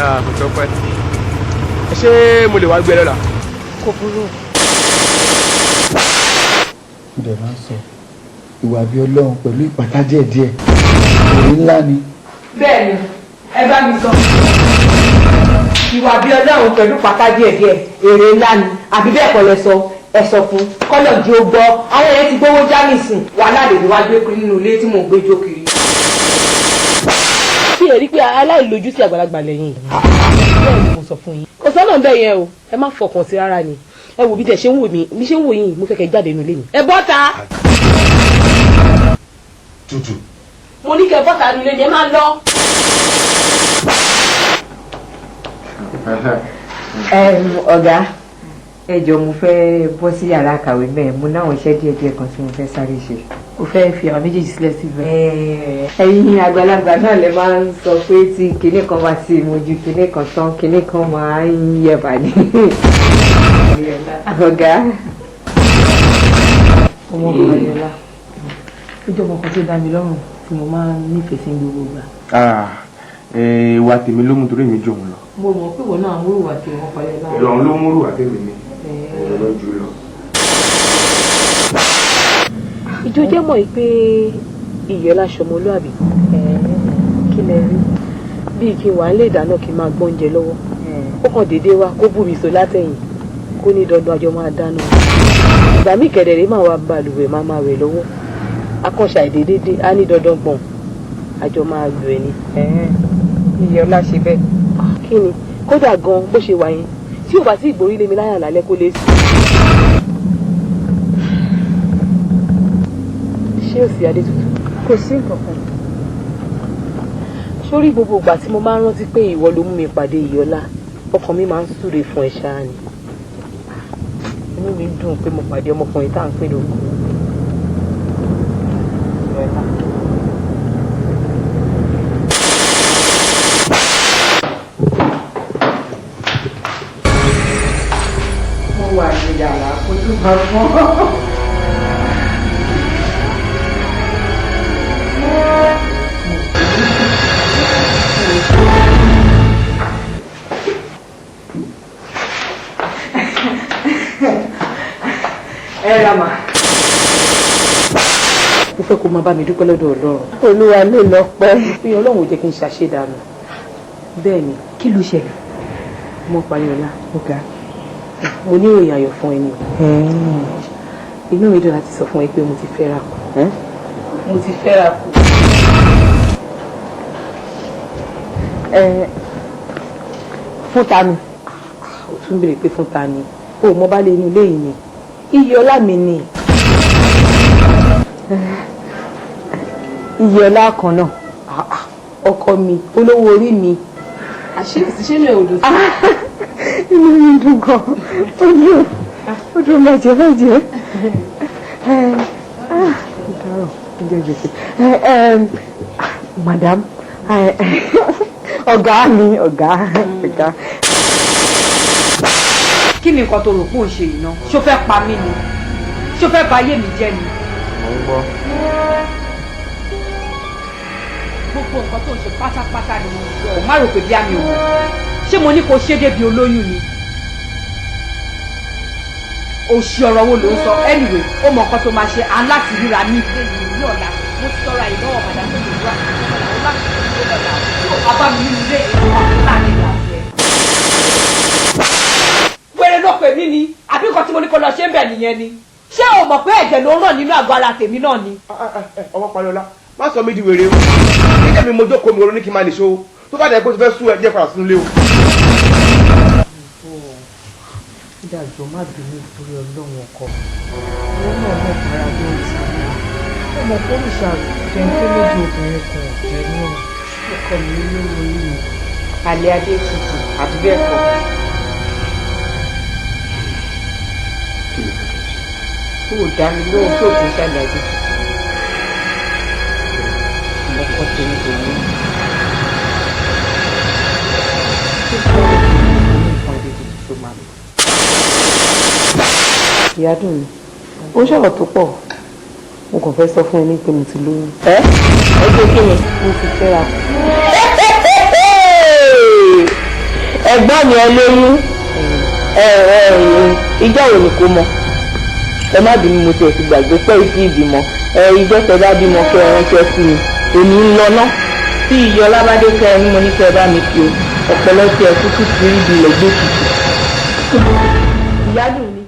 kò tó pẹ́. Ṣé mo lè wá gbé lọ́la? Kò burú. Ǹjẹ́ máa ń sọ ìwà bí Ọlọ́run pẹ̀lú ìpàtà díẹ̀díẹ̀ èrè ńlá ni. Bẹ́ẹ̀ni, ẹ bá mi sọ. Ìwà bí Ọlọ́run pẹ̀lú ìpàtà díẹ̀díẹ̀ èrè ńlá ni. Àbí bẹ́ẹ̀ kọ́ lẹ sọ, ẹ sọ fún kọ́lọ̀ jí ó gbọ́. Àwọn yẹn ti gbówó já nìsín. Wàhálà lè wá gbé kiri nínú ilé tí mò ń gbé jókiri. Ṣé ẹ rí pé aláìlójú sí àgbàlagbà lẹ́yìn? Bẹ́ẹ̀ ni mo sọ fún yín. Kò sọ́nà bẹ́ẹ̀ yẹn o, ẹ má fọkàn sí rárá ni. Ẹ wò bí tẹ ṣe ń wò mí, bí ṣe ń wò yín, mo fẹ́ kẹ́ jáde nínú ilé mi. Ẹ bọ́ta. Tútù. Mo ní kẹ́ bọ́ta nínú ilé ni ẹ máa lọ. Ọ̀gá, ẹ jọ̀ọ́ mo fẹ́ bọ́ sí yàrá àkàwé mẹ́ẹ̀, mo náwọn iṣẹ́ díẹ̀díẹ̀ kan tí mo fẹ́ sáré ṣe. O fẹ́ fi àwọn méjèèjì sílẹ̀ síbẹ̀. Ẹ̀yin àgbàlagbà náà lè máa ń sọ pé tí kinní kan bá ti mojú kinní kan tán kinní kan máa ń yẹ̀bà ní. Ọ̀gá. Ọmọ Pariola, ó jẹ́ ọmọ kan tó dá mi lọ́rùn tí mo máa ń nífẹ̀ẹ́ sí gbogbo ìgbà. Ìwà tèmi ló mú torí mi jù òun lọ. Mo mọ̀ pé ìwọ náà ń wúrò àti ìwọ̀n Pariola. Ìrọ̀rùn ló mú rúwà tèmi ní. Ọ̀rọ̀ jù lọ. Ìjọ jẹ́ mọ̀ pé Ìyọlá ṣọmọlúàbí. Kí lẹ rí? Bíi kí n wà lè dáná kí n máa gbóúnjẹ lọ́wọ́. Ó kàn déédéé wá kó bù mí so látẹ̀yìn kó ní dandan àjọ máa dáná. Ìgbà míì kẹ̀dẹ̀rẹ́ máa wá balùwẹ̀ máa rẹ̀ lọ́wọ́. Akọ́ṣà ìdédédé á ní dandan gbọ̀n àjọ máa lù ẹ̀ ni. Ìyọlá ṣe bẹ́ẹ̀. Kí ni? Kódà gan bó ṣe wà yẹn tí ò bá sí ìgbórí lé mi láyà lálẹ́ kó lè sùn. Ṣé ò sí Adétutù? Kò sí nǹkan kan. Sórí gbogbo ìgbà tí mo máa ń rántí pé ìwọ ló mú mi pàdé Ìyọlá, ọkàn mi máa ń súre fún ẹ ṣáá ni. Inú mi dùn pé mo pàdé ọmọkùnrin tá à ń pè lóko. Mo wà ní yàrá fojú kan fún ọ. Ẹ ra mà. Mo fẹ́ kó máa bá mi dúpẹ́ lọ́dọ̀ Ọlọ́run. Olúwa ló lọ pẹ́. Pé Ọlọ́run ò jẹ́ kí n ṣàṣedànù. Bẹ́ẹ̀ ni, Kí ló ṣẹlẹ̀? mo Pariola. Ọ̀gá. Mo ní ìròyìn ayọ̀ fún ẹ ni. Inú mi dùn láti sọ fún ẹ pé mo ti fẹ́ra kù. Mo ti fẹ́ra kù. Fún ta ni? Ó tún béèrè pé fún ta ni. O mọ bá lè inú ilé yìí ni. Ìyọlá mi ni. Ìyọlá kan náà. Ọkọ mi, olówó orí mi. Àṣé mi ò dùn sí. Inú mi dùn gan. Ó dùn mẹ́jẹ. Madam, ọ̀gá mi, ọ̀gá. Kí ni nǹkan tó rò pé ò ń ṣe yìí ná? Ṣó fẹ́ pa mí ni? Ṣó fẹ́ bà ayé mi jẹ́ ni? Mo ń gbọ́. Gbogbo nǹkan tó ń ṣe pátápátá ni mo gbọ́. Ò má rò pé bí àmì òun. Ṣé mo ní kó ṣe débi olóyún ni? Òṣì ọ̀rọ̀ wo ló ń sọ? Anyway, ó mọ nǹkan tó máa ṣe aláti ríra ní ilé yìí ní ọ̀la. Mo ti tọrọ àìlọ́wọ́ padà tó lè wá. Ó láti ṣe tó lọ́la. Yóò wá bá mi nínú ilé ìwọ̀n láàrin ìgbà tiẹ̀. Wèrè ló pè mí ni, àbí nǹkan tí mo ní kó lọ ṣe ń bẹ̀ nìyẹn ni. Ṣé o mọ̀ pé ẹ̀jẹ̀ ló ń ràn nínú àgọ́ ara tèmi náà ni? Ọmọ Pariola, má sọ mí di wèrè o. Nígbà mi mo jókòó mi ronú ní kí n máa lè ṣó. Tó bá dẹ̀ pé o ti fẹ́ sú ẹ díẹ̀ padà sínú ilé o. Ìdájọ́ má bínú nítorí Ọlọ́run ọkọ. Wọ́n náà mọ̀ para bí ó ti rí. Ọmọ pólíṣà jẹ́ pé méjì obìnrin kan jẹ́ náà. Ọkọ mi ló wọlé mi. Alẹ́ Adétutù, àbí bẹ́ẹ̀ kọ́. Kó o dá mi lóhùn tó kì í ṣàlàyé Adétutù. Ọkọ tèmi kò ní. Ìyá dùn mí. Ó ṣọ̀rọ̀ tó pọ̀. Mo kàn fẹ́ sọ fún ẹ ní pé mo ti lóyún. Ẹ ṣe kí ni? Mo ti fẹ́ra kù. ẹ̀gbọ́n mi ẹ lóyún ìjọ wo ni kò mọ ẹ má bínú mo tẹ̀ sí gbàgbé pé ìsí ìbímọ ìjọ tẹ bá bímọ kẹ ẹ ránṣẹ́ sí mi èmi ń lọ ná tí ìyọ lábádé kẹ ẹ ní mo ní kẹ ẹ bá mi kí o ọ̀pọ̀lọpọ̀ ẹ̀ tútù sí ibi ilẹ̀ gbé tutù. ìyá dùn ní.